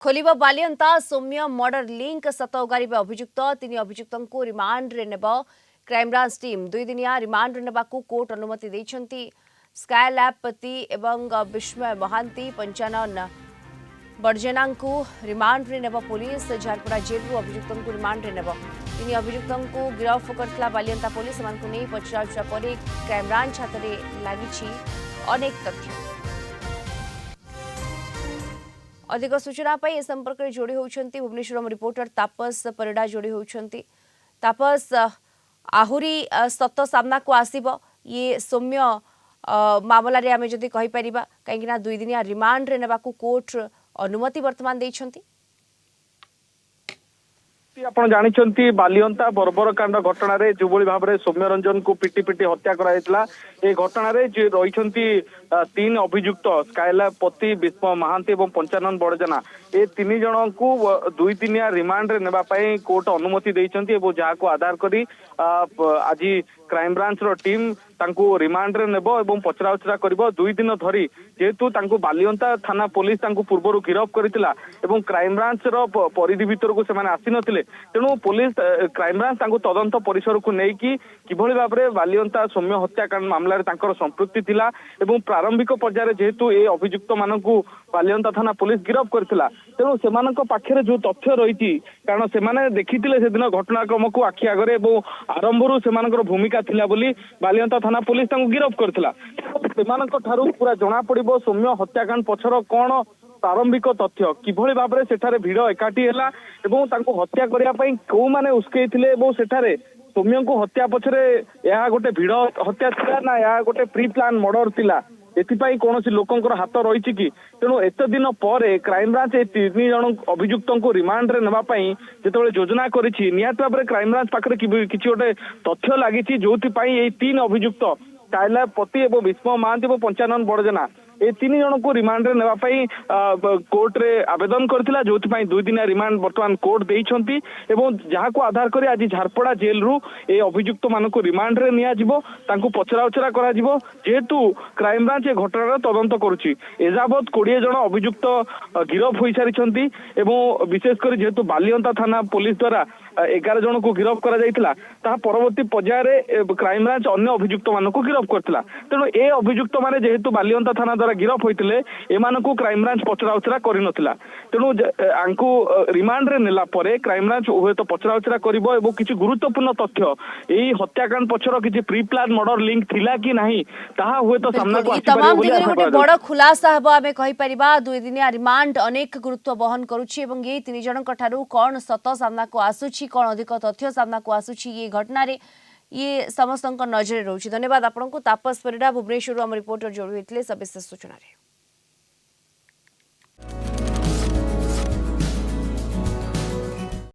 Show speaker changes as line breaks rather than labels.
खोलिब बालियंता सौम्य murder link सत उगारिबे अभियुक्त तीन अभियुक्तଙ୍କୁ रिमांड रे नेब क्राइमब्रांच टीम दुई दिनिया रिमांड रे नेबाकू कोर्ट अनुमति दैछंती। स्काईलैब पति एवं विस्मय महांती पंचानन बड़जेनांकू रिमांड रे नेब पुलिस झारपड़ा जेलू अभियुक्तଙ୍କୁ रिमांड रे नेब तीन अभियुक्तଙ୍କୁ गिरफ करथिला बालियंता पुलिस सेमानकू नै पचराउचरा परे क्राइमब्रांच हातरे लागिछि अनेक तथ्य। अधिक सूचना पाई ए संपर्क में जोड़ी होउछंती भुवनेश्वर रिपोर्टर तापस परिडा जोड़ी होउछंती। तापस आहुरी सत सामना को आसीबो ये सौम्य मामला रे आमे जदि कहि परिबा काहेकि दुई दिनिया रिमांड रे नेबाकू कोर्ट अनुमति वर्तमान दैछंती।
आपण जानिछंती बालियंता बर्बरकांड घटना रे जुबली भाव में सौम्य रंजन को पिटी पिटी हत्या कराइतला। ए घटना रे जे रहिछंती तीन अभियुक्त स्काईलैब पति विस्मय महांती एवं पंचानन बड़जेना ए तीन जन को दुई दिनिया रिमांड रे नेबा पई कोर्ट अनुमति दैछंती एवं जाको आधार करी आज क्राइम ब्रांच रो टीम तांको रिमांड रे नेबो एवं पचराउचरा करबो। दुई दिन धरी जेतु तांको बालियंता थाना पुलिस तांको पूर्वरु गिरफ करथिला एवं क्राइम ब्रांच रो परिधि भीतर को सेमाने आसी नथिले तेणु पुलिस क्राइम ब्रांच तांको तदंत परिसर को नै कि किभଳି भाबरे बालियंता सौम्य हत्याकांड मामला रे तांकर संपृक्ति थिला एवं प्रारंभिक पर्याय जेतु ए अभियुक्त मानकू बालियंता थाना पुलिस गिरफ करथिला तेणु सेमानक पाखरे जो तथ्य रहिछि कारण सेमाने देखिथिले से दिन घटनाक्रम को आखि आगरे एवं आरंभरू सेमानकर भूमिका थिला बोली बालियंता थाना पुलिस तांको गिरफ करथिला। सेमानक ठारू पूरा जणा पड़िबो सौम्य हत्याकांड पछर कोन प्रारंभिक तथ्य किभଳି भाबरे सेठारे भिड़ एकाठी हैला एवं तांको हत्या करिया पई को माने उस्केइथिले एवं सेठारे सौम्य को हत्या पछरे या गोटे भिड़ हत्या थिला ना या गोटे प्री प्लान मर्डर थिला एथिपाई कोनोसी लोकंकर हाथ रही कि तेणु एत दिन पर क्राइम ब्रांच ए तीन जन अभियुक्त को रिमांड रे नेबा पई जेतेबेले योजना करिछि नियात भाबरे क्राइम ब्रांच पाखरे किछि गोटे तथ्य लागिछि जोथि पई ए तीन अभियुक्त स्काईलैब पति एवं विस्मय महांती एवं पंचानन बड़जेना ए तीन जन को रिमांड रे नेबा पई कोर्ट रे आवेदन करथिला जोथि पई दुई दिना रिमांड वर्तमान कोर्ट देइछंती एवं जहाको आधार करी आज झारपड़ा जेल रु ए अभियुक्त मानको रिमांड रे निया जिवो तांको पचराउचरा करा जिवो जेतु क्राइम ब्रांच ए घटनार तदंत करूची एजाबत 20 जन अभियुक्त गिरफ होई सारिछंती एवं विशेष करी जेतु बालियंता थाना पुलिस द्वारा 11 जन को गिरफ करा जायतिला ता परवर्ती पर्याय रे क्राइम ब्रांच अन्य अभियुक्त मानको गिरफ करथिला तेणु ए अभियुक्त माने जेतु बालियंता थाना द्वारा गिरफ होइतिले एमानकू क्राइम ब्रांच पचराउचरा करि नथिला तेणु आंकू रिमांड रे नेला परे क्राइम ब्रांच होय तो पचराउचरा करिवो एवं किछि गुरुत्वपूर्ण तथ्य एई हत्याकांड पछर किछि प्री प्लान मर्डर लिंक थिला कि नाही ताहा होय तो सामना को आसी परिबो बोली आशा
गोटे बड़ खुलासा हबो आमे कहि परिबा। दुई दिनिया रिमांड अनेक गुरुत्व वहन करूछि एवं ए तीन जनक ठारू कोन सत सामना को आसुछि कोन अधिक तथ्य सामना को आसुछि ये घटना रे ये समस्त नजर रोची। धन्यवाद आपको तापस परिडा भुवनेश्वर रिपोर्टर जोड़ी होते सविशेष सूचना।